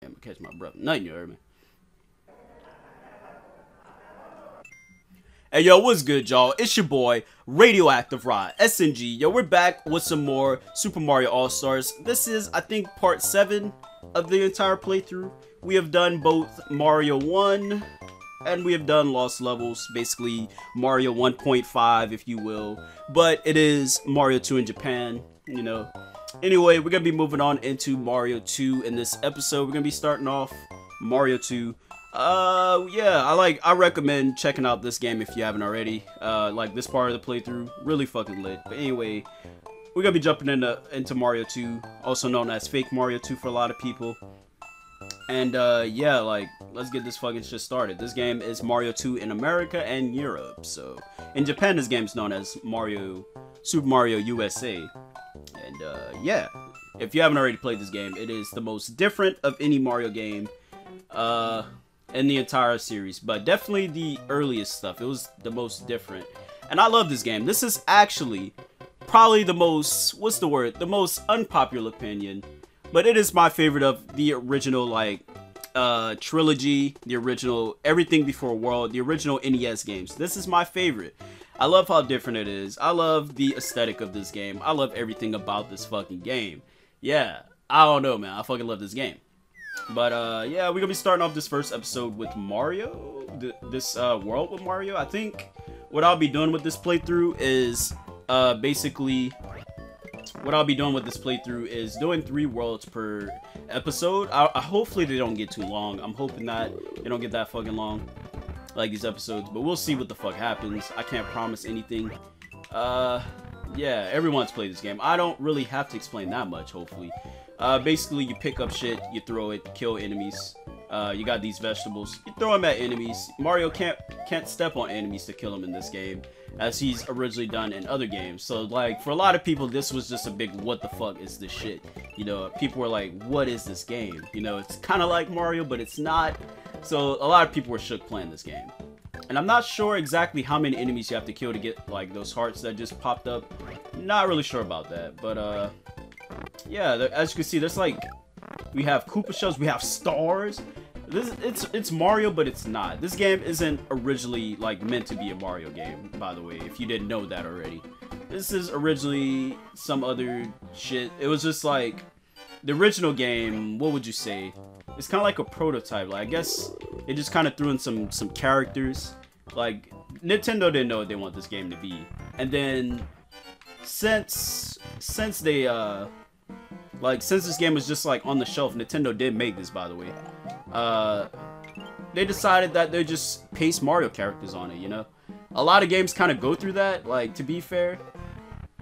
I'm gonna catch my breath. Nothing, you heard me. Hey yo, what's good, y'all? It's your boy, RadioactiveRahSNG. Yo, we're back with some more Super Mario All-Stars. This is, I think, part 7 of the entire playthrough. We have done both Mario 1 and we have done Lost Levels, basically Mario 1.5, if you will. But it is Mario 2 in Japan, you know. Anyway, we're gonna be moving on into Mario 2 in this episode. We're gonna be starting off Mario 2. Yeah, I recommend checking out this game if you haven't already. Like this part of the playthrough, really fucking lit. But anyway, we're gonna be jumping into Mario 2, also known as Fake Mario 2 for a lot of people. And yeah, like, let's get this fucking shit started. This game is Mario 2 in America and Europe. So in Japan, this game's known as Super Mario USA. And yeah, if you haven't already played this game, it is the most different of any Mario game in the entire series, but definitely the earliest stuff. It was the most different, and I love this game. This is actually probably the most, what's the word, the most unpopular opinion, but it is my favorite of the original, like, trilogy, the original Everything Before World, the original NES games. This is my favorite. I love how different it is. I love the aesthetic of this game. I love everything about this fucking game. Yeah, I don't know, man. I fucking love this game. But yeah, we're gonna be starting off this first episode with Mario, this world with Mario. I think what I'll be doing with this playthrough is basically doing 3 worlds per episode. Hopefully they don't get too long. I'm hoping that they don't get that fucking long, like these episodes, but we'll see what the fuck happens. I can't promise anything. Yeah, everyone's played this game. I don't really have to explain that much, hopefully. Basically, you pick up shit, you throw it, kill enemies. You got these vegetables, you throw them at enemies. Mario can't step on enemies to kill them in this game, as he's originally done in other games. So, like, for a lot of people, this was just a big what the fuck is this shit? You know, people were like, what is this game? You know, it's kind of like Mario, but it's not. So, a lot of people were shook playing this game. And I'm not sure exactly how many enemies you have to kill to get, like, those hearts that just popped up. Not really sure about that, but, yeah, as you can see, there's, like, we have Koopa shells, we have stars. It's Mario, but it's not. This game isn't originally, like, meant to be a Mario game, by the way, if you didn't know that already. This is originally some other shit. It was just, like, the original game, what would you say? It's kind of like a prototype. Like, I guess they just kind of threw in some characters. Like, Nintendo didn't know what they want this game to be. And then, since they, since this game was just, like, on the shelf, Nintendo did make this, by the way. They decided that they just paste Mario characters on it, you know? A lot of games kind of go through that, like, to be fair.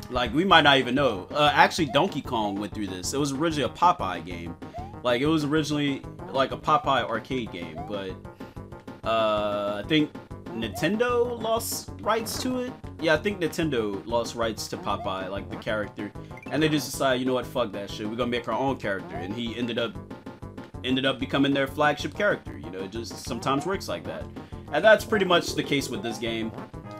Like, we might not even know. Actually, Donkey Kong went through this. It was originally a Popeye game. Like, it was originally, like, a Popeye arcade game, but, I think Nintendo lost rights to it? Yeah, I think Nintendo lost rights to Popeye, like, the character. And they just decided, you know what, fuck that shit. We're gonna make our own character. And he ended up becoming their flagship character. You know, it just sometimes works like that. And that's pretty much the case with this game.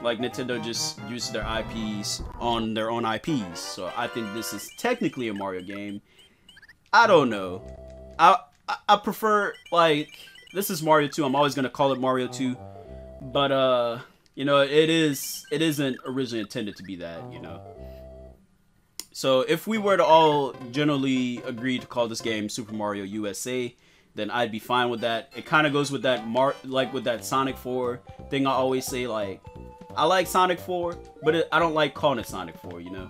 Like, Nintendo just used their IPs on their own IPs. So I think this is technically a Mario game. I don't know. I prefer, like, this is Mario 2. I'm always gonna call it Mario 2. But you know, it isn't originally intended to be that, you know. So if we were to all generally agree to call this game Super Mario USA, then I'd be fine with that. It kind of goes with that with that Sonic 4 thing I always say, like, I like Sonic 4, but I don't like calling it Sonic 4, you know?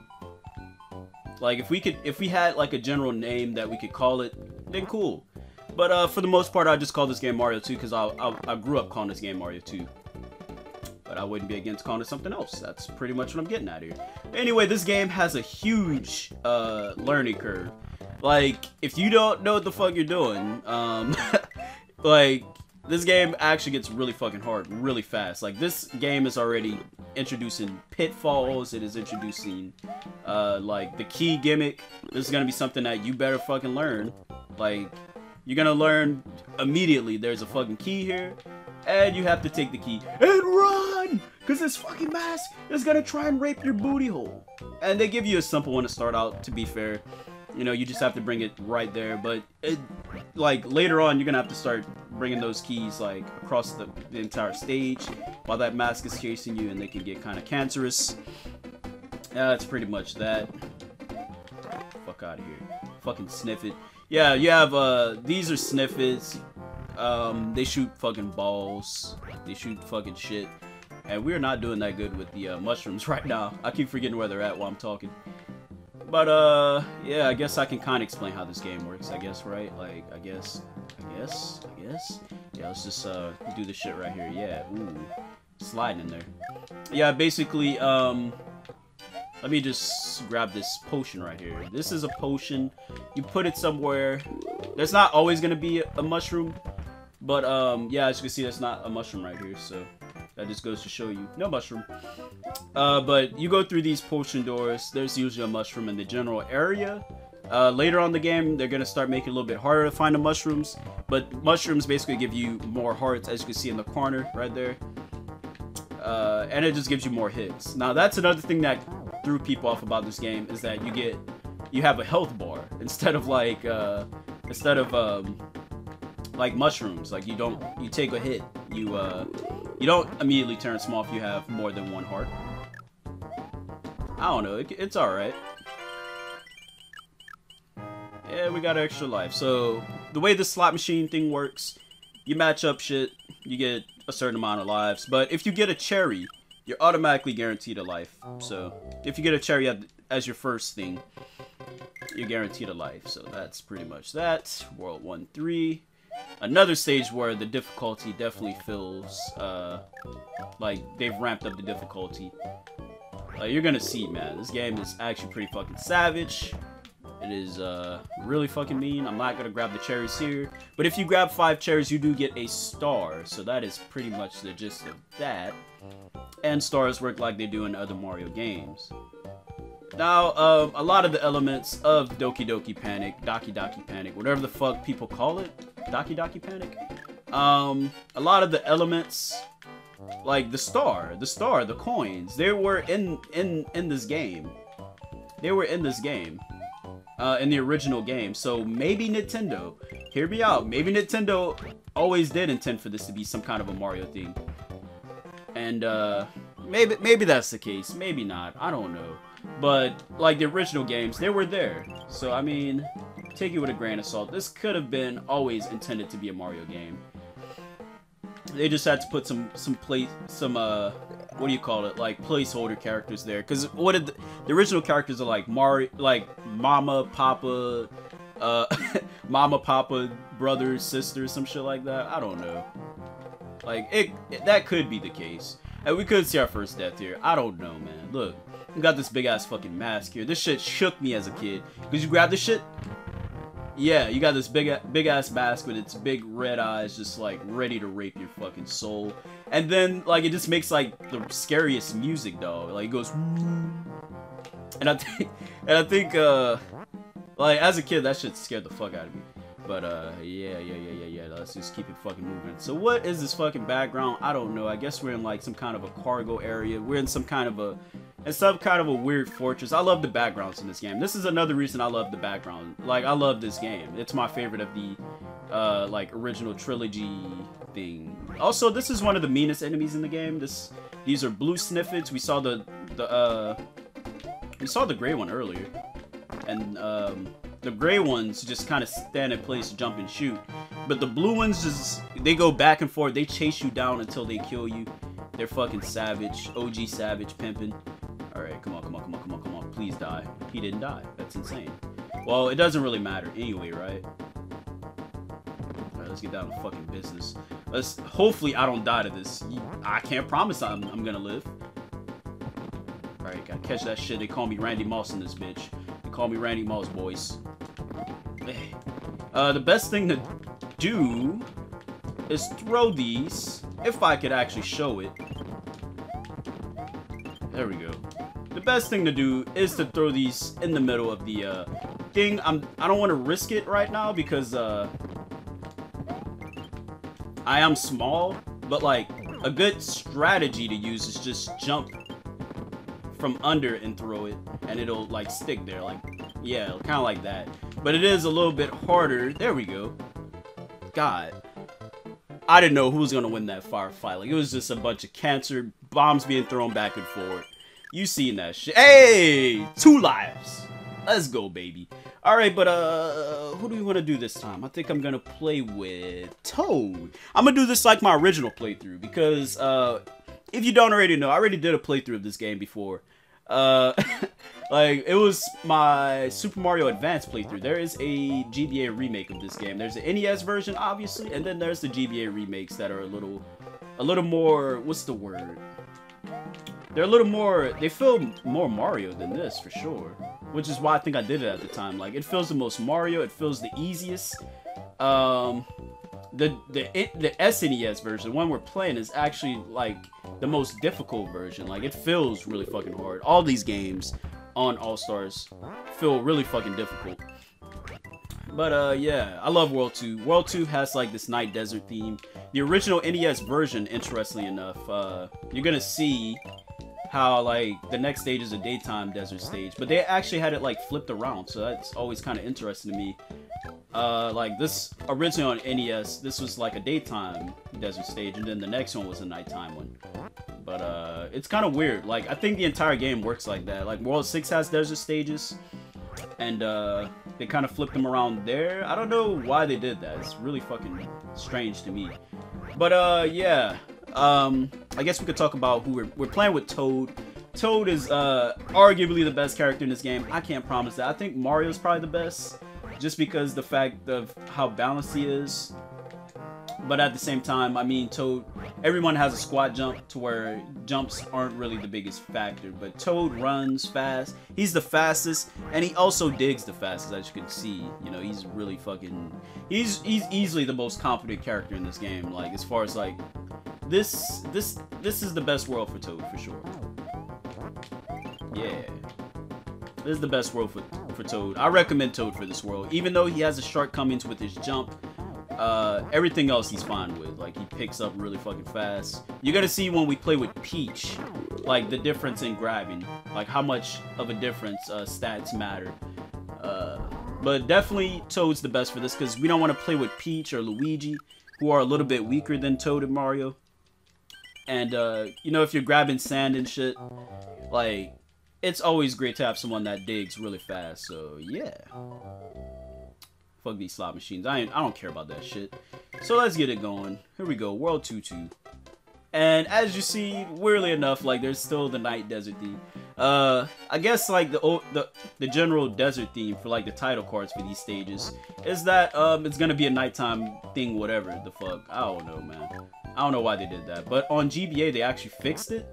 Like, if we had, like, a general name that we could call it, then cool. But for the most part, I just call this game Mario 2 because I grew up calling this game Mario 2. But I wouldn't be against calling it something else. That's pretty much what I'm getting at here. Anyway, this game has a huge learning curve. Like, if you don't know what the fuck you're doing, like, this game actually gets really fucking hard really fast. Like, this game is already introducing pitfalls. It is introducing, like, the key gimmick. This is gonna be something that you better fucking learn. Like, you're gonna learn immediately there's a fucking key here. And you have to take the key and run! Because this fucking mask is gonna try and rape your booty hole. And they give you a simple one to start out, to be fair. You know, you just have to bring it right there. But like later on, you're gonna have to start bringing those keys like across the entire stage while that mask is chasing you, and they can get kind of cancerous. That's pretty much that. Fuck out of here. Fucking sniff it. Yeah, you have these are sniffits. They shoot fucking balls. They shoot fucking shit. And we're not doing that good with the mushrooms right now. I keep forgetting where they're at while I'm talking. But yeah, I guess I can kind of explain how this game works, I guess, right? Like, I guess. Yeah, let's just do this shit right here. Yeah, ooh, sliding in there. Yeah, basically, let me just grab this potion right here. This is a potion. You put it somewhere. There's not always gonna be a mushroom, but yeah, as you can see, there's not a mushroom right here, so that just goes to show you no mushroom. But you go through these potion doors. There's usually a mushroom in the general area. Later on in the game, they're gonna start making it a little bit harder to find the mushrooms, but mushrooms basically give you more hearts, as you can see in the corner right there. And it just gives you more hits. Now that's another thing that threw people off about this game, is that you have a health bar instead of like mushrooms. Like you take a hit, you don't immediately turn small if you have more than one heart. I don't know, it's alright. Yeah, we got extra life. So the way the slot machine thing works, you match up shit, you get a certain amount of lives, but if you get a cherry, you're automatically guaranteed a life. So if you get a cherry as your first thing, you're guaranteed a life. So that's pretty much that. World 1-3. Another stage where the difficulty definitely feels like they've ramped up the difficulty. You're gonna see, man, this game is actually pretty fucking savage. It is really fucking mean. I'm not gonna grab the cherries here, but if you grab 5 cherries, you do get a star. So that is pretty much the gist of that. And stars work like they do in other Mario games. Now, a lot of the elements of Doki Doki Panic, whatever the fuck people call it, Doki Doki Panic. A lot of the elements, like the star, the coins, they were in this game. They were in this game, in the original game. So maybe Nintendo, hear me out. Maybe Nintendo always did intend for this to be some kind of a Mario thing. And maybe that's the case, maybe not, I don't know. But like the original games, they were there. So I mean, take it with a grain of salt. This could have been always intended to be a Mario game. They just had to put some what do you call it, like placeholder characters there. Because what did the original characters are like Mario, like Mama, Papa, brothers, sisters, some shit like that. I don't know. Like, that could be the case. And we could see our first death here. I don't know, man. Look, we got this big-ass fucking mask here. This shit shook me as a kid. Because you grab this shit? Yeah, you got this big-ass mask with its big red eyes just, like, ready to rape your fucking soul. And then, like, it just makes, like, the scariest music, dog. Like, it goes... And I think, like, as a kid, that shit scared the fuck out of me. But, yeah, let's just keep it fucking moving. So what is this fucking background? I don't know. I guess we're in, like, some kind of a cargo area. We're in some kind of a weird fortress. I love the backgrounds in this game. This is another reason I love the background. Like, I love this game. It's my favorite of the, like, original trilogy thing. Also, this is one of the meanest enemies in the game. These are blue sniffets. We saw the gray one earlier. And, the gray ones just kind of stand in place, jump and shoot. But the blue ones just, they go back and forth. They chase you down until they kill you. They're fucking savage. OG savage pimping. Alright, come on. Please die. He didn't die. That's insane. Well, it doesn't really matter anyway, right? Alright, let's get down to fucking business. Hopefully I don't die to this. I can't promise I'm gonna live. Alright, gotta catch that shit. They call me Randy Moss in this bitch. They call me Randy Moss, boys. The best thing to do is throw these, if I could actually show it. There we go. The best thing to do is to throw these in the middle of the thing. I don't want to risk it right now because I am small, but like a good strategy to use is just jump from under and throw it, and it'll like stick there, like, yeah, kind of like that. But it is a little bit harder. There we go. God, I didn't know who was gonna win that firefight. Like, it was just a bunch of cancer bombs being thrown back and forth. You seen that shit? Hey, 2 lives. Let's go, baby. All right, but who do we want to do this time? I think I'm gonna play with Toad. I'm gonna do this like my original playthrough because if you don't already know, I already did a playthrough of this game before. Like, it was my Super Mario Advance playthrough. There is a GBA remake of this game. There's the NES version, obviously, and then there's the GBA remakes that are a little more, what's the word? They're a little more, they feel more Mario than this, for sure. Which is why I think I did it at the time. Like, it feels the most Mario, it feels the easiest. The SNES version, the one we're playing, is actually, like, the most difficult version. Like, it feels really fucking hard. All these games on All-Stars feel really fucking difficult. But, yeah, I love World 2. World 2 has, like, this night desert theme. The original NES version, interestingly enough, you're gonna see how, like, the next stage is a daytime desert stage. But they actually had it, like, flipped around, so that's always kind of interesting to me. Like, this, originally on NES, this was, like, a daytime desert stage, and then the next one was a nighttime one. But, it's kind of weird. Like, I think the entire game works like that. Like, World 6 has desert stages, and, they kind of flipped them around there. I don't know why they did that. It's really fucking strange to me. But, yeah. I guess we could talk about who we're playing with. Toad. Toad is, arguably the best character in this game. I can't promise that. I think Mario's probably the best, just because the fact of how balanced he is. But at the same time, I mean, Toad, everyone has a squat jump to where jumps aren't really the biggest factor. But Toad runs fast. He's the fastest, and he also digs the fastest, as you can see. You know, he's really fucking... He's easily the most competent character in this game. Like, as far as, like... This is the best world for Toad, for sure. Yeah. This is the best world for Toad. I recommend Toad for this world. Even though he has the shortcomings with his jump, everything else he's fine with. Like, he picks up really fucking fast. You're gonna see when we play with Peach, like, the difference in grabbing. Like, how much of a difference stats matter. But definitely Toad's the best for this, because we don't want to play with Peach or Luigi, who are a little bit weaker than Toad and Mario. And, you know, if you're grabbing sand and shit, like, it's always great to have someone that digs really fast. So, yeah. Fuck these slot machines. I don't care about that shit. So, let's get it going. Here we go. World 2-2. And as you see, weirdly enough, like, there's still the night desert theme. I guess, like, the general desert theme for, like, the title cards for these stages is that, it's gonna be a nighttime thing, whatever the fuck. I don't know, man. I don't know why they did that. But on GBA, they actually fixed it.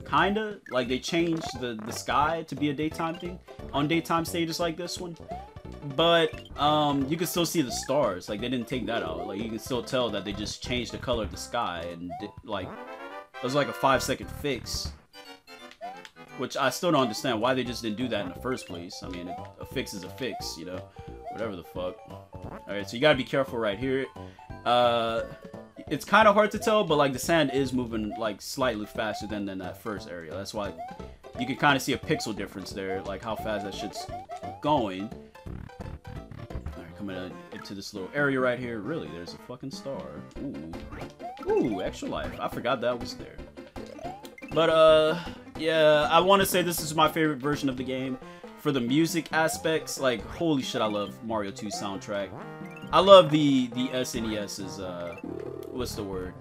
Kinda. Like, they changed the sky to be a daytime thing on daytime stages like this one. But, you can still see the stars. Like, they didn't take that out. Like, you can still tell that they just changed the color of the sky. And, like, it was like a 5-second fix. Which I still don't understand why they just didn't do that in the first place. I mean, a fix is a fix, you know? Whatever the fuck. Alright, so you gotta be careful right here. It's kind of hard to tell, but, like, the sand is moving, like, slightly faster than that first area. That's why you can kind of see a pixel difference there, like, how fast that shit's going. Alright, coming into this little area right here. Really, there's a fucking star. Ooh. Ooh, extra life. I forgot that was there. But, yeah, I want to say this is my favorite version of the game. For the music aspects, like, holy shit, I love Mario 2 soundtrack. I love the SNES's, what's the word?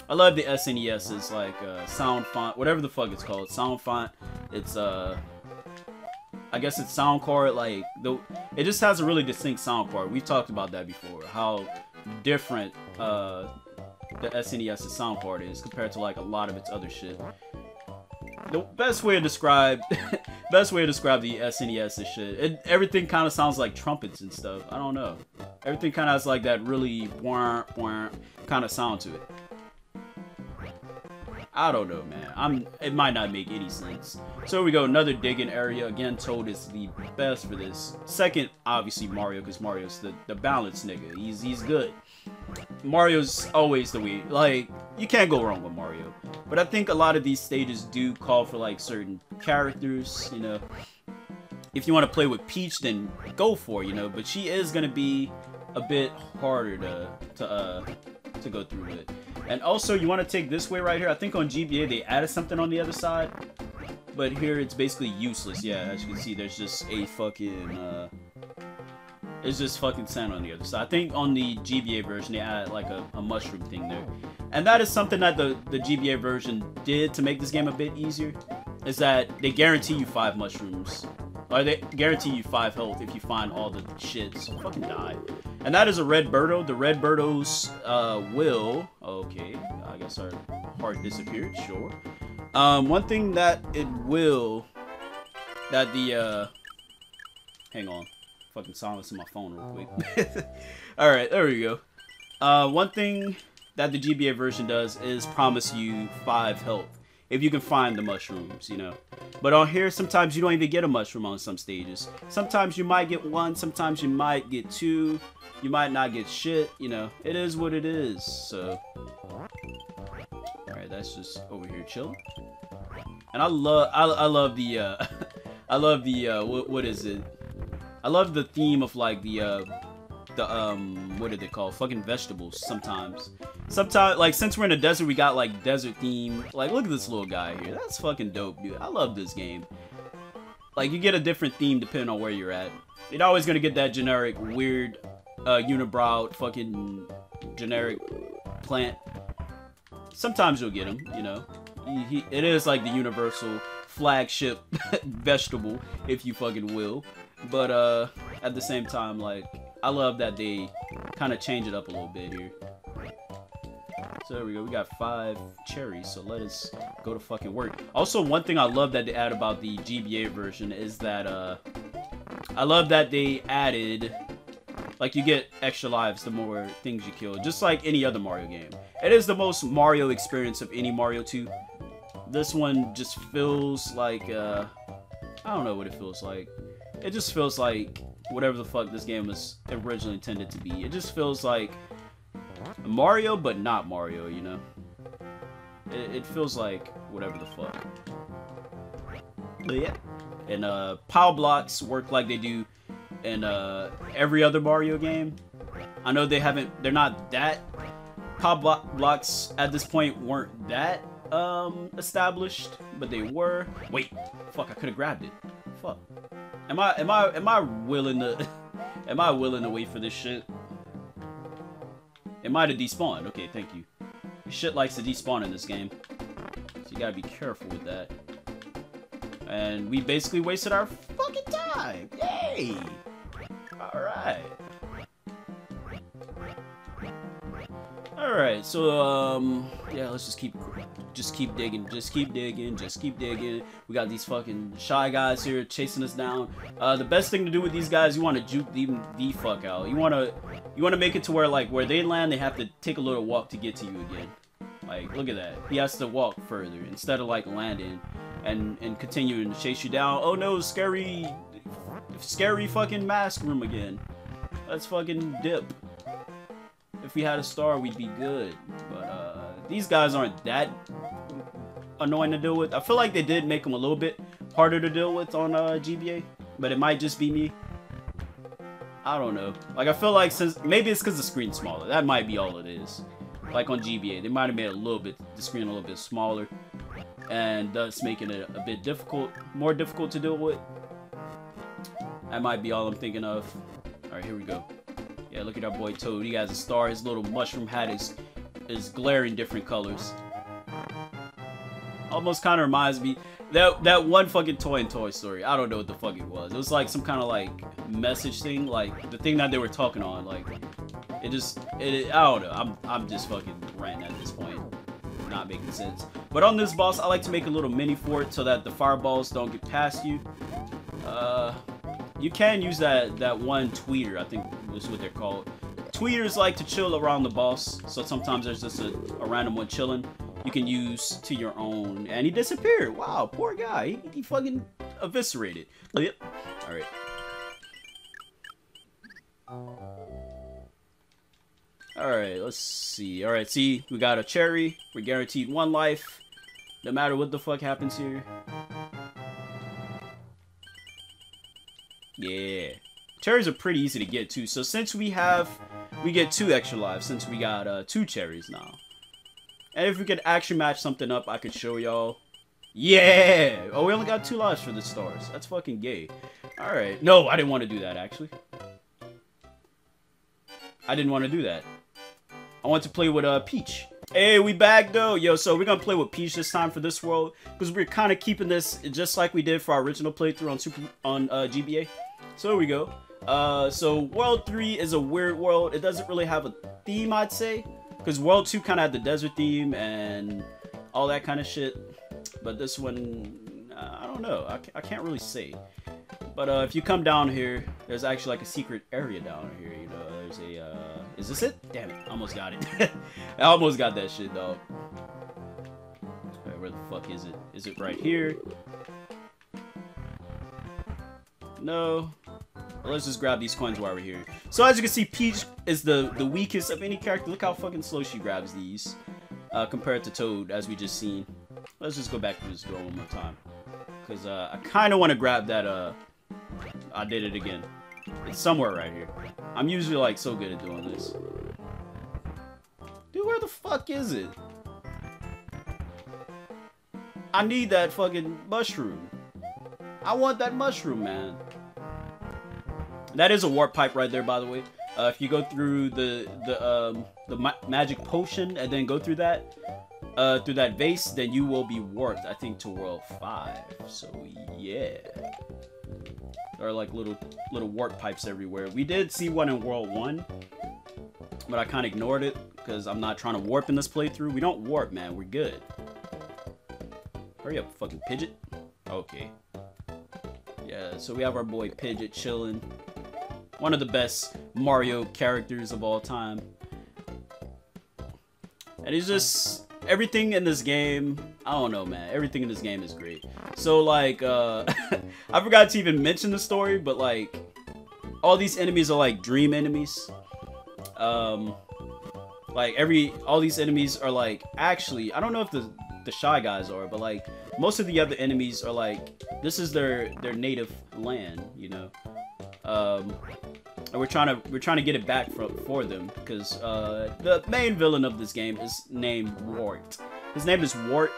I love the SNES's, like, sound font, whatever the fuck it's called, sound font. It's, I guess it's sound card, like, it just has a really distinct sound card. We've talked about that before, how different, the SNES's sound card is compared to, like, a lot of its other shit. The best way to describe the SNES's shit, everything kind of sounds like trumpets and stuff. I don't know. Everything kind of has like that really wah, wah kind of sound to it. I don't know, man. It might not make any sense. So here we go, another digging area. Again, Toad is the best for this. Second, obviously Mario, because Mario's the balanced nigga. He's good. Mario's always the way. Like, you can't go wrong with Mario. But I think a lot of these stages do call for like certain characters, you know. If you want to play with Peach, then go for it, you know. But she is gonna be a bit harder to go through it. And also, you want to take this way right here. I think on GBA they added something on the other side, but here it's basically useless. Yeah, as you can see, there's just a fucking it's just fucking sand on the other side. I think on the GBA version they added like a mushroom thing there, and that is something that the GBA version did to make this game a bit easier. Is that they guarantee you 5 mushrooms. Or they guarantee you 5 health if you find all the shit, so fucking die. And that is a red Birdo. The red Birdos will... Okay, I guess our heart disappeared, sure. One thing that it will... That the... Hang on. Fucking silence in my phone real quick. Alright, there we go. One thing that the GBA version does is promise you 5 health. If you can find the mushrooms, you know. But on here, sometimes you don't even get a mushroom on some stages. Sometimes you might get 1, sometimes you might get 2. You might not get shit, you know. It is what it is, so. Alright, that's just over here chilling. And I love the, I love the, what is it? I love the theme of like the what are they called? Fucking vegetables sometimes. Sometimes, like, since we're in a desert, we got like desert theme. Like, look at this little guy here. That's fucking dope, dude. I love this game. Like, you get a different theme depending on where you're at. You're always gonna get that generic, weird, unibrowed, fucking generic plant. Sometimes you'll get him, you know. It is like the universal flagship vegetable, if you fucking will. But at the same time, like, I love that they kind of change it up a little bit here. So there we go. We got 5 cherries. So let us go to fucking work. Also, one thing I love that they add about the GBA version is that I love that they added, like, you get extra lives the more things you kill, just like any other Mario game. It is the most Mario experience of any Mario 2. This one just feels like I don't know what it feels like. It just feels like whatever the fuck this game was originally intended to be. It just feels like Mario, but not Mario, you know? It feels like whatever the fuck. But yeah. And power blocks work like they do in every other Mario game. I know they're not that... Power blocks at this point weren't that established, but they were. Wait, fuck, I could have grabbed it. Fuck. Am I willing to am I willing to wait for this shit? It might have despawned. Okay, thank you. Shit likes to despawn in this game, so you gotta be careful with that. And we basically wasted our fucking time. Yay! All right. All right. So yeah, let's just keep digging, just keep digging. We got these fucking shy guys here chasing us down. The best thing to do with these guys, you want to juke them the fuck out. You want to make it to where, like, where they land, they have to take a little walk to get to you again. Like, look at that. He has to walk further instead of like landing and continuing to chase you down. Oh no, scary fucking mask room again. Let's fucking dip. If we had a star, we'd be good. But these guys aren't that annoying to deal with. I feel like they did make them a little bit harder to deal with on GBA, but it might just be me. I don't know. Like, I feel like maybe it's because the screen's smaller. That might be all it is. Like on GBA, they might have made the screen a little bit smaller, and thus making it a bit more difficult to deal with. That might be all I'm thinking of. All right, here we go. Yeah, look at our boy Toad. He has a star. His little mushroom hat is glaring different colors. Almost kind of reminds me that one fucking toy in Toy Story. I don't know what the fuck it was. It was like some kind of like message thing, like the thing that they were talking on. Like I don't know. I'm just fucking ranting at this point. Not making sense. But on this boss, I like to make a little mini fort so that the fireballs don't get past you. You can use that one tweeter, I think is what they're called. Tweeters like to chill around the boss, so sometimes there's just a random one chilling you can use to your own. And he disappeared. Wow, poor guy. He fucking eviscerated. Yep. Alright. Alright, let's see. Alright, see, we got a cherry. We're guaranteed 1 life. No matter what the fuck happens here. Yeah. Cherries are pretty easy to get too. So since we get 2 extra lives since we got 2 cherries now. And if we could actually match something up, I could show y'all. Yeah! Oh, we only got 2 lives for the stars. That's fucking gay. Alright. No, I didn't want to do that, actually. I didn't want to do that. I want to play with Peach. Hey, we back though. Yo, so we're gonna play with Peach this time for this world. Because we're kind of keeping this just like we did for our original playthrough on GBA. So here we go. So World 3 is a weird world. It doesn't really have a theme, I'd say. Because World 2 kind of had the desert theme and all that kind of shit. But this one, I don't know. I can't really say. But if you come down here, there's actually like a secret area down here. You know, there's a. Is this it? Damn it! I almost got it. I almost got that shit, dog. Alright, where the fuck is it? Is it right here? No. Well, let's just grab these coins while we're here. So as you can see, Peach is the weakest of any character. Look how fucking slow she grabs these compared to Toad, as we just seen. Let's just go back to this door one more time. Because I kind of want to grab that, I did it again. It's somewhere right here. I'm usually, like, so good at doing this. Dude, where the fuck is it? I need that fucking mushroom. I want that mushroom, man. That is a warp pipe right there, by the way. If you go through the magic potion and then go through that vase, then you will be warped, I think, to World 5. So, yeah. There are, like, little warp pipes everywhere. We did see one in World 1, but I kind of ignored it, because I'm not trying to warp in this playthrough. We don't warp, man. We're good. Hurry up, fucking Pidgeot. Okay. Yeah, so we have our boy Pidgeot chilling. One of the best Mario characters of all time. And he's just... Everything in this game, I don't know, man. Everything in this game is great. So, like, I forgot to even mention the story, but, like, all these enemies are, like, dream enemies. Like, all these enemies are, like, actually, I don't know if the Shy Guys are, but, like, most of the other enemies are, like, this is their native land, you know? And we're trying to get it back for them, because the main villain of this game is named Wart. His name is Wart.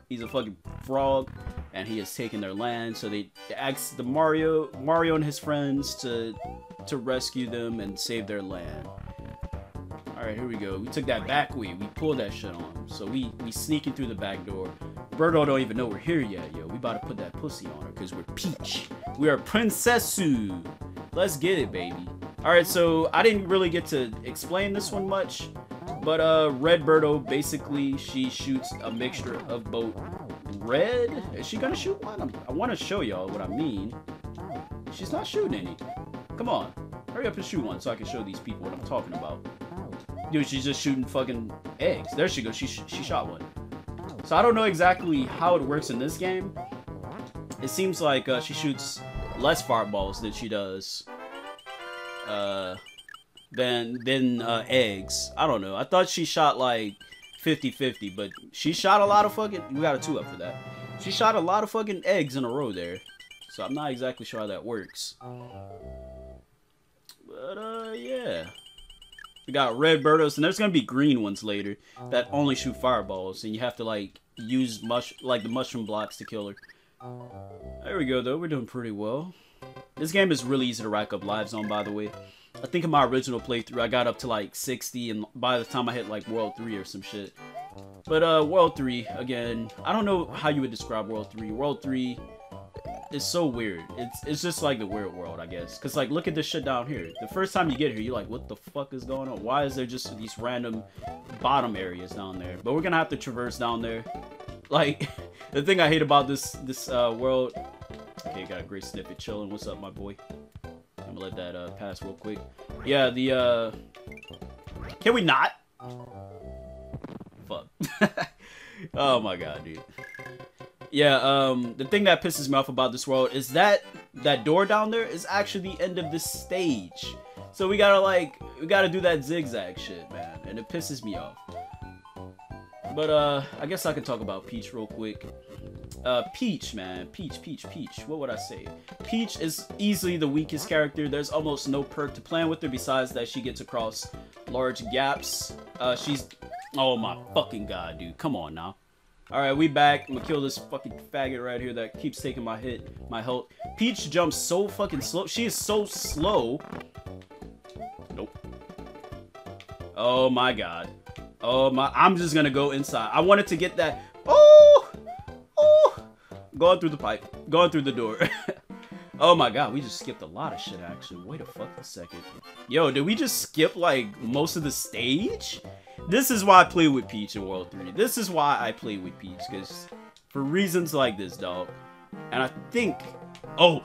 He's a fucking frog, and he has taken their land. So they asked the Mario and his friends to rescue them and save their land. All right, here we go. We took that back way. We pulled that shit on him. So we sneaking through the back door. Birdo don't even know we're here yet, yo. We about to put that pussy on her, because we're Peach. We are Princessu. Let's get it, baby. Alright, so I didn't really get to explain this one much, but Red Birdo, basically, she shoots a mixture of both red. Is she gonna shoot one? I want to show y'all what I mean. She's not shooting any. Come on. Hurry up and shoot one so I can show these people what I'm talking about. Dude, she's just shooting fucking eggs. There she goes. She shot one. So I don't know exactly how it works in this game. It seems like she shoots less fireballs than she does than eggs. I don't know. I thought she shot like 50-50, but she shot a lot of fucking... We got a 2 up for that. She shot a lot of fucking eggs in a row there. So I'm not exactly sure how that works. But yeah. We got red Birdos, and there's gonna be green ones later that only shoot fireballs, and you have to like use the mushroom blocks to kill her. There we go, though. We're doing pretty well. This game is really easy to rack up lives on, by the way. I think in my original playthrough, I got up to like 60, and by the time I hit like World 3 or some shit. But World 3, again, I don't know how you would describe World 3. World 3 is so weird. It's just like the weird world, I guess. Because, like, look at this shit down here. The first time you get here, you're like, what the fuck is going on? Why is there just these random bottom areas down there? But we're gonna have to traverse down there. Like, the thing I hate about this world... Okay, got a great snippet chilling. What's up, my boy? I'm gonna let that pass real quick. Yeah, the can we not? Fuck. Oh my god, dude. Yeah, the thing that pisses me off about this world is that door down there is actually the end of this stage. So we gotta do that zigzag shit, man, and it pisses me off. But I guess I can talk about Peach real quick. Peach, man. Peach. What would I say? Peach is easily the weakest character. There's almost no perk to playing with her besides that she gets across large gaps. She's... Oh my fucking god, dude. Come on now. Alright, we back. I'm gonna kill this fucking faggot right here that keeps taking my health. Peach jumps so fucking slow. She is so slow. Nope. Oh my god. Oh my... I'm just gonna go inside. I wanted to get that... Oh! Going through the pipe. Going through the door. Oh my god, we just skipped a lot of shit, actually. Wait a fucking second. Yo, did we just skip, like, most of the stage? This is why I play with Peach in World 3. This is why I play with Peach, because for reasons like this, dog. And I think... Oh,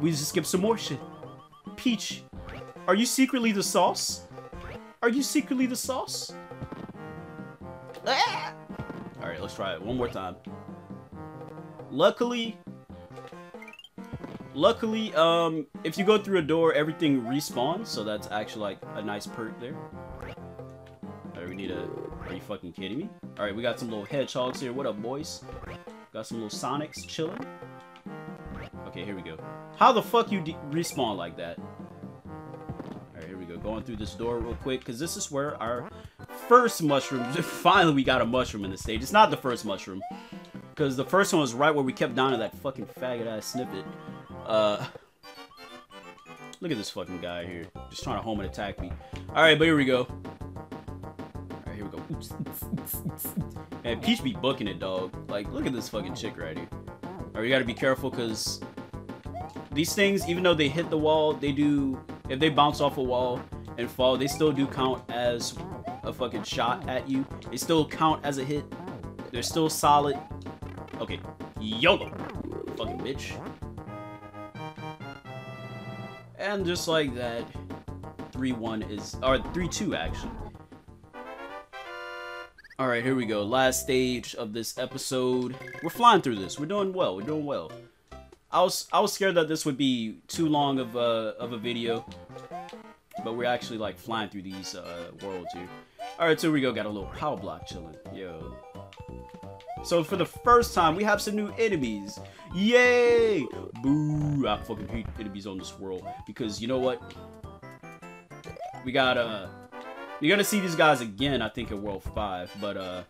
we just skipped some more shit. Peach, are you secretly the sauce? Are you secretly the sauce? Ah! Alright, let's try it one more time. Luckily, if you go through a door, everything respawns, so that's actually like a nice perk there. Alright, we need a... Are you fucking kidding me? Alright, we got some little hedgehogs here. What up, boys? Got some little Sonics chilling. Okay, here we go. How the fuck you respawn like that? Alright, here we go. Going through this door real quick, because this is where our first mushroom... Finally, we got a mushroom in the stage. It's not the first mushroom, because the first one was right where we kept down to that fucking faggot-ass snippet. Look at this fucking guy here. Just trying to home and attack me. Alright, but here we go. Alright, here we go. Oops. And Peach be booking it, dog. Like, look at this fucking chick right here. Alright, you gotta be careful, because these things, even though they hit the wall, they do... If they bounce off a wall and fall, they still do count as a fucking shot at you. They still count as a hit. They're still solid. Okay. YOLO. Fucking bitch. And just like that, 3-1 is... Or 3-2, actually. Alright, here we go. Last stage of this episode. We're flying through this. We're doing well. We're doing well. I was scared that this would be too long of a video. But we're actually, like, flying through these worlds here. Alright, so here we go. Got a little power block chilling. Yo. So for the first time, we have some new enemies. Yay! Boo! I fucking hate enemies on this world. Because, you know what? We got, you're gonna see these guys again, I think, in World 5. But,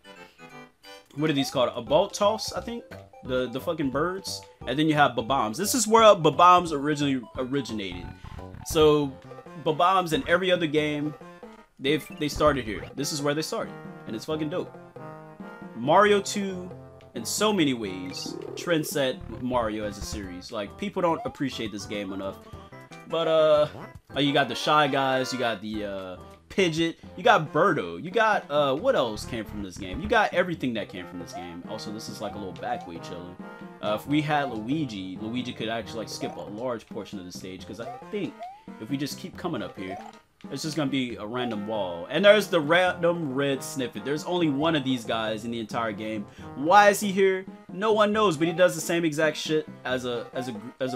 what are these called? A bolt toss, I think? The fucking birds. And then you have Bob-ombs. This is where Bob-ombs originally originated. So, Bob-ombs in every other game, they started here. This is where they started. And it's fucking dope. Mario 2, in so many ways, trendset Mario as a series. Like, people don't appreciate this game enough. But, you got the Shy Guys, you got the, Pidgeot, you got Birdo, you got, what else came from this game? You got everything that came from this game. Also, this is like a little back way chilling. If we had Luigi could actually, like, skip a large portion of the stage, because I think if we just keep coming up here, it's just gonna be a random wall. And there's the random red snippet. There's only one of these guys in the entire game. Why is he here? No one knows, but he does the same exact shit as a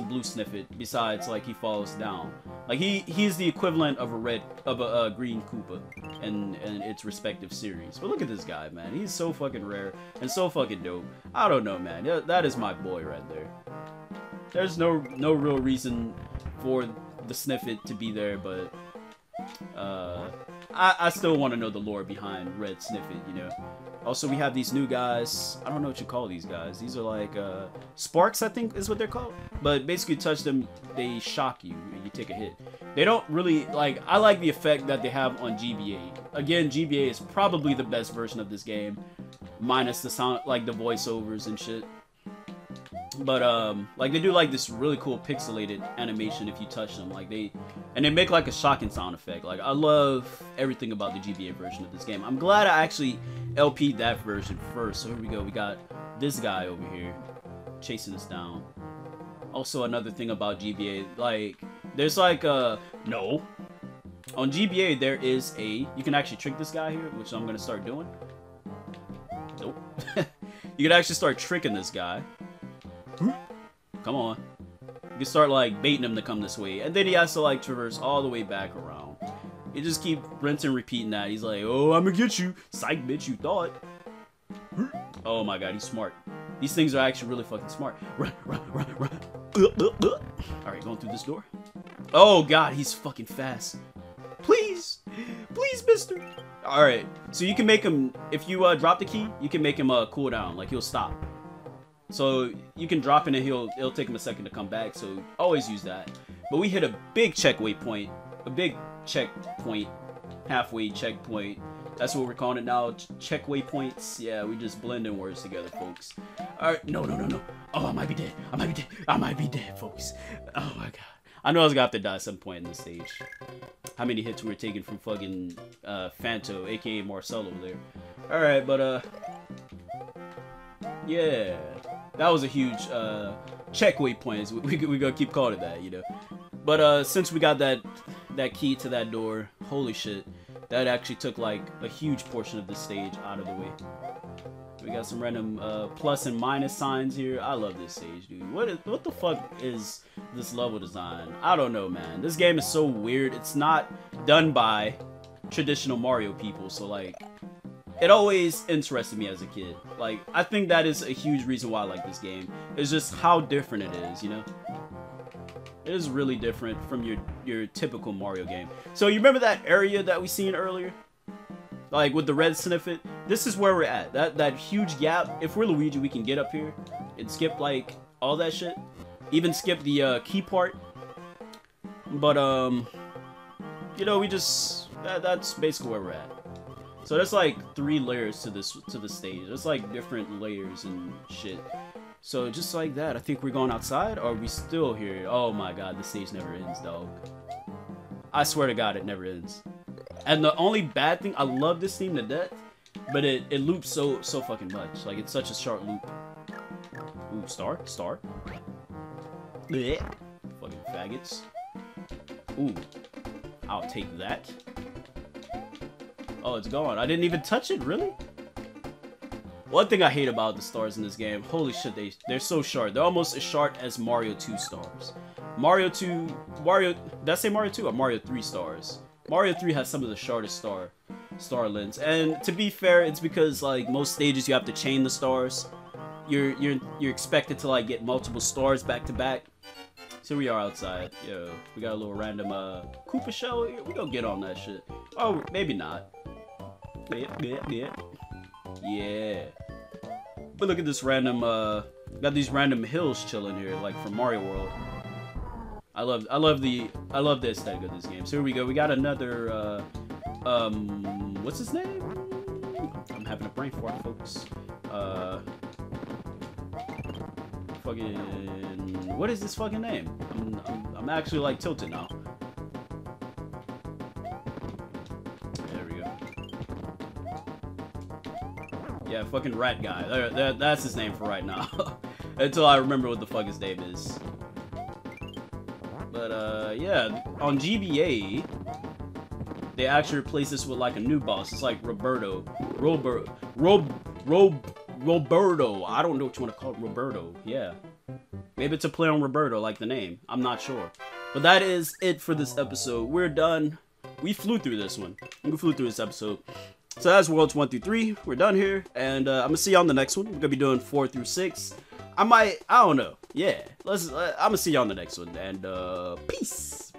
blue snippet. Besides, like, he falls down. Like, he's the equivalent of a green Koopa in its respective series. But look at this guy, man. He's so fucking rare and so fucking dope. I don't know, man. That is my boy right there. There's no real reason for the snippet to be there, but I still want to know the lore behind Red Snippet, you know. Also, we have these new guys. I don't know what you call these guys. These are like sparks, I think is what they're called. But basically, touch them, they shock you, and you take a hit. They don't really, like, I like the effect that they have on GBA. Again, GBA is probably the best version of this game, minus the sound, like the voiceovers and shit. But, like, they do, like, this really cool pixelated animation if you touch them. Like, they make, like, a shocking sound effect. Like, I love everything about the GBA version of this game. I'm glad I actually LP'd that version first. So here we go. We got this guy over here chasing us down. Also, another thing about GBA, like, there's, like, no. On GBA, there is you can actually trick this guy here, which I'm going to start doing. Nope. You can actually start tricking this guy. Come on. You can start, like, baiting him to come this way. And then he has to, like, traverse all the way back around. You just keep rinsing and repeating that. He's like, oh, I'm gonna get you. Psych, bitch, you thought. Oh my god, he's smart. These things are actually really fucking smart. Run, run, run, run. Alright, going through this door. Oh god, he's fucking fast. Please. Please, mister. Alright, so you can make him, if you drop the key, you can make him cool down. Like, he'll stop. So you can drop it and it'll take him a second to come back. So always use that. But we hit a big checkpoint point. A big checkpoint. Halfway checkpoint. That's what we're calling it now. Check waypoints. Yeah, we just blending words together, folks. Alright, no. Oh, I might be dead. I might be dead, folks. Oh my god. I know I was gonna have to die at some point in this stage. How many hits we were taking from fucking Fanto, aka Marcelo there. Alright, but yeah. That was a huge check waypoints. We gonna keep calling it that, you know. But since we got that key to that door, holy shit. That actually took like a huge portion of the stage out of the way. We got some random plus and minus signs here. I love this stage, dude. What the fuck is this level design? I don't know, man. This game is so weird. It's not done by traditional Mario people, so like, it always interested me as a kid. Like, I think that is a huge reason why I like this game. It's just how different it is, you know? It is really different from your typical Mario game. So you remember that area that we seen earlier? Like with the red snippet? This is where we're at. That huge gap. If we're Luigi, we can get up here and skip like all that shit. Even skip the key part. But you know, we just that's basically where we're at. So there's like 3 layers to the stage. There's like different layers and shit. So just like that, I think we're going outside, or are we still here? Oh my god, this stage never ends, dog. I swear to god, it never ends. And the only bad thing, I love this theme to death, but it loops so fucking much. Like, it's such a short loop. Ooh, star. Blech. Fucking faggots. Ooh, I'll take that. Oh, it's gone. I didn't even touch it, really? One thing I hate about the stars in this game, holy shit, they're so short. They're almost as short as Mario 2 stars. Did I say Mario 2 or Mario 3 stars? Mario 3 has some of the shortest star lengths. And to be fair, it's because like most stages you have to chain the stars. You're expected to like get multiple stars back to back. So we are outside. Yo, we got a little random Koopa shell here. We gonna get on that shit. Oh, maybe not. Yeah. But look at this random, got these random hills chilling here, like from Mario World. I love the aesthetic of this game. So here we go. We got another, what's his name? I'm having a brain fart, folks. Fucking, what is this fucking name? I'm actually like tilted now. Yeah, fucking rat guy. That's his name for right now. Until I remember what the fuck his name is. But, yeah, on GBA, they actually replaced this with, like, a new boss. It's like Roberto. Roberto. I don't know what you want to call it. Roberto. Yeah. Maybe it's a play on Roberto, like the name. I'm not sure. But that is it for this episode. We're done. We flew through this one. We flew through this episode. So that's Worlds 1 through 3. We're done here, and I'm gonna see y'all on the next one. We're gonna be doing 4 through 6. I don't know. Yeah, I'm gonna see y'all on the next one, and peace.